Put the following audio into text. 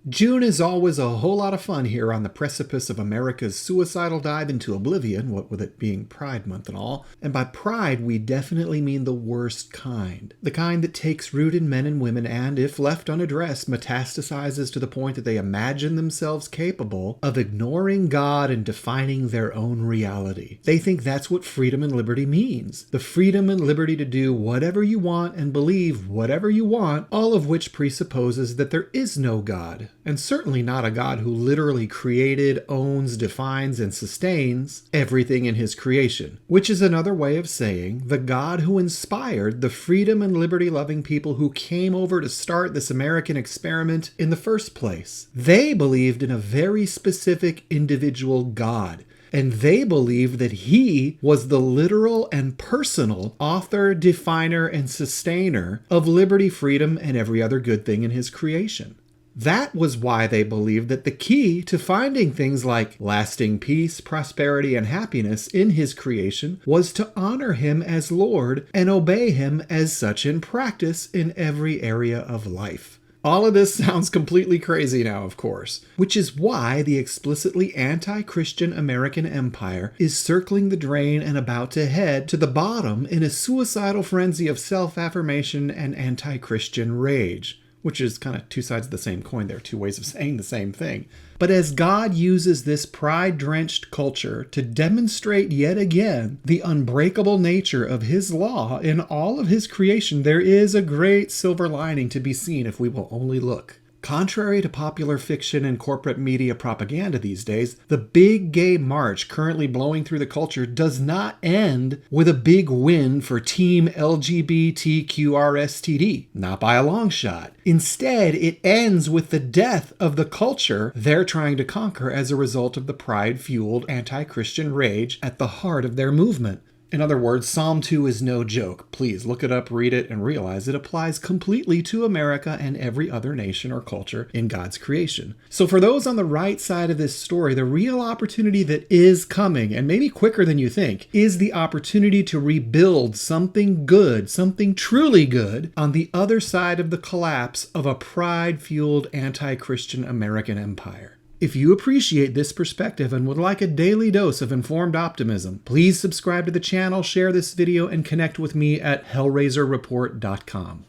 June is always a whole lot of fun here on the precipice of America's suicidal dive into oblivion, what with it being Pride Month and all. And by pride, we definitely mean the worst kind. The kind that takes root in men and women and, if left unaddressed, metastasizes to the point that they imagine themselves capable of ignoring God and defining their own reality. They think that's what freedom and liberty means. The freedom and liberty to do whatever you want and believe whatever you want, all of which presupposes that there is no God. And certainly not a God who literally created, owns, defines, and sustains everything in his creation. Which is another way of saying the God who inspired the freedom and liberty-loving people who came over to start this American experiment in the first place. They believed in a very specific individual God. And they believed that he was the literal and personal author, definer, and sustainer of liberty, freedom, and every other good thing in his creation. That was why they believed that the key to finding things like lasting peace, prosperity, and happiness in his creation was to honor him as Lord and obey him as such in practice in every area of life. All of this sounds completely crazy now, of course, which is why the explicitly anti-Christian American empire is circling the drain and about to head to the bottom in a suicidal frenzy of self-affirmation and anti-Christian rage. Which is kind of two sides of the same coin there, two ways of saying the same thing. But as God uses this pride-drenched culture to demonstrate yet again the unbreakable nature of his law in all of his creation, there is a great silver lining to be seen if we will only look. Contrary to popular fiction and corporate media propaganda these days, the big gay march currently blowing through the culture does not end with a big win for Team LGBTQRSTD. Not by a long shot. Instead, it ends with the death of the culture they're trying to conquer as a result of the pride-fueled anti-Christian rage at the heart of their movement. In other words, Psalm 2 is no joke. Please look it up, read it, and realize it applies completely to America and every other nation or culture in God's creation. So for those on the right side of this story, the real opportunity that is coming, and maybe quicker than you think, is the opportunity to rebuild something good, something truly good, on the other side of the collapse of a pride-fueled anti-Christian American empire. If you appreciate this perspective and would like a daily dose of informed optimism, please subscribe to the channel, share this video, and connect with me at hellrazerreport.com.